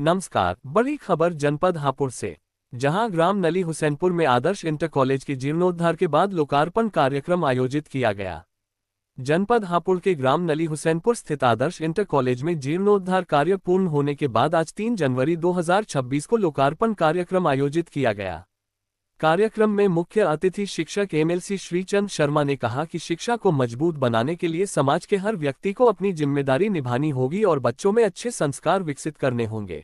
नमस्कार। बड़ी खबर जनपद हापुड़ से, जहां ग्राम नली हुसैनपुर में आदर्श इंटर कॉलेज के जीर्णोद्धार के बाद लोकार्पण कार्यक्रम आयोजित किया गया। जनपद हापुड़ के ग्राम नली हुसैनपुर स्थित आदर्श इंटर कॉलेज में जीर्णोद्धार कार्य पूर्ण होने के बाद आज 3 जनवरी 2026 को लोकार्पण कार्यक्रम आयोजित किया गया। कार्यक्रम में मुख्य अतिथि शिक्षक एमएलसी श्रीचंद शर्मा ने कहा कि शिक्षा को मजबूत बनाने के लिए समाज के हर व्यक्ति को अपनी जिम्मेदारी निभानी होगी और बच्चों में अच्छे संस्कार विकसित करने होंगे।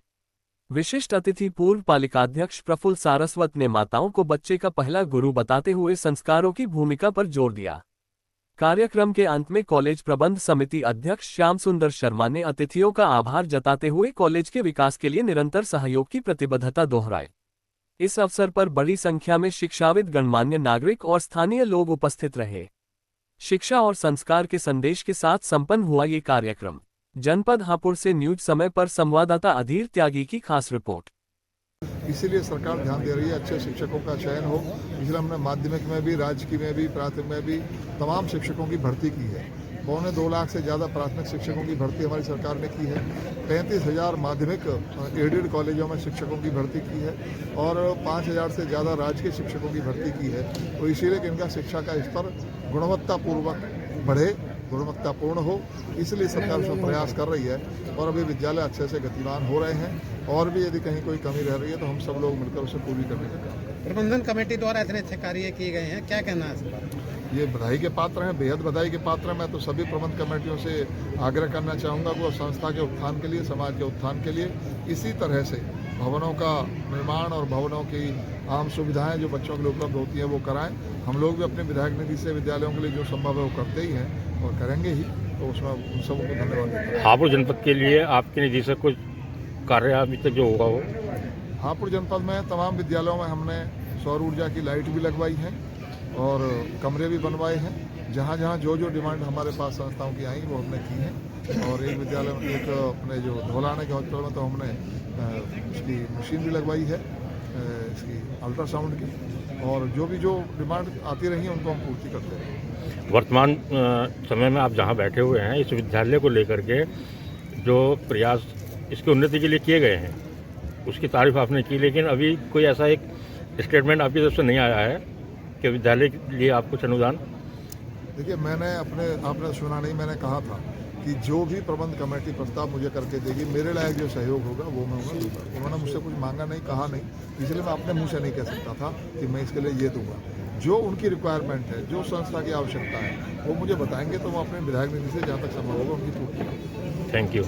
विशिष्ट अतिथि पूर्व पालिकाध्यक्ष प्रफुल्ल सारस्वत ने माताओं को बच्चे का पहला गुरु बताते हुए संस्कारों की भूमिका पर जोर दिया। कार्यक्रम के अंत में कॉलेज प्रबंध समिति अध्यक्ष श्याम सुंदर शर्मा ने अतिथियों का आभार जताते हुए कॉलेज के विकास के लिए निरंतर सहयोग की प्रतिबद्धता दोहराई। इस अवसर पर बड़ी संख्या में शिक्षाविद, गणमान्य नागरिक और स्थानीय लोग उपस्थित रहे। शिक्षा और संस्कार के संदेश के साथ संपन्न हुआ ये कार्यक्रम। जनपद हापुड़ से न्यूज समय पर संवाददाता अधीर त्यागी की खास रिपोर्ट। इसीलिए सरकार ध्यान दे रही है अच्छे शिक्षकों का चयन हो। इसलिए हमने माध्यमिक में भी, राजकीय में भी, प्राथमिक में भी तमाम शिक्षकों की भर्ती की है। 2.25 लाख से ज़्यादा प्राथमिक शिक्षकों की भर्ती हमारी सरकार ने की है। 35,000 माध्यमिक एडेड कॉलेजों में शिक्षकों की भर्ती की है और 5,000 से ज़्यादा राजकीय शिक्षकों की भर्ती की है। तो इसीलिए कि इनका शिक्षा का स्तर गुणवत्तापूर्वक बढ़े, गुणवत्तापूर्ण हो, इसलिए सरकार उसमें प्रयास कर रही है। और अभी विद्यालय अच्छे से गतिमान हो रहे हैं और भी यदि कहीं कोई कमी रह रही है तो हम सब लोग मिलकर उसे पूरी करने का काम करें। प्रबंधन कमेटी द्वारा इतने अच्छे कार्य किए गए हैं, क्या कहना है इस पर? ये बधाई के पात्र हैं, बेहद बधाई के पात्र हैं। मैं तो सभी प्रबंध कमेटियों से आग्रह करना चाहूँगा कि वो संस्था के उत्थान के लिए, समाज के उत्थान के लिए इसी तरह से भवनों का निर्माण और भवनों की आम सुविधाएं जो बच्चों के लिए उपलब्ध होती हैं वो कराएं। हम लोग भी अपने विधायक निधि से विद्यालयों के लिए जो संभव है वो करते ही हैं और करेंगे ही। तो उसमें उन सबको धन्यवाद देता हूं। हापुड़ जनपद के लिए आपकी निधि से कुछ कार्य अभी तक जो होगा वो? हापुड़ जनपद में तमाम विद्यालयों में हमने सौर ऊर्जा की लाइट भी लगवाई है और कमरे भी बनवाए हैं। जहाँ जहाँ जो डिमांड हमारे पास संस्थाओं की आई वो हमने की है। और एक विद्यालय में, एक अपने जो धौलाना के हॉस्पिटल में तो हमने इसकी मशीन भी लगवाई है, इसकी अल्ट्रासाउंड की। और जो डिमांड आती रही है उनको हम पूर्ति करते हैं। वर्तमान समय में आप जहां बैठे हुए हैं, इस विद्यालय को लेकर के जो प्रयास इसकी उन्नति के लिए किए गए हैं उसकी तारीफ आपने की, लेकिन अभी कोई ऐसा एक स्टेटमेंट आपकी तरफ से नहीं आया है कि विद्यालय के लिए आप कुछ अनुदान? देखिए, आपने सुना नहीं, मैंने कहा था कि जो भी प्रबंध कमेटी प्रस्ताव मुझे करके देगी, मेरे लायक जो सहयोग होगा वो मैं उन्हें दूंगा। उन्होंने मुझसे कुछ मांगा नहीं, कहा नहीं, इसलिए मैं अपने मुंह से नहीं कह सकता था कि मैं इसके लिए ये दूंगा। जो उनकी रिक्वायरमेंट है, जो संस्था की आवश्यकता है वो मुझे बताएंगे तो मैं अपने विधायक निधि से जहाँ तक संभव होगा उनकी पूर्ति करूँगा। Thank you.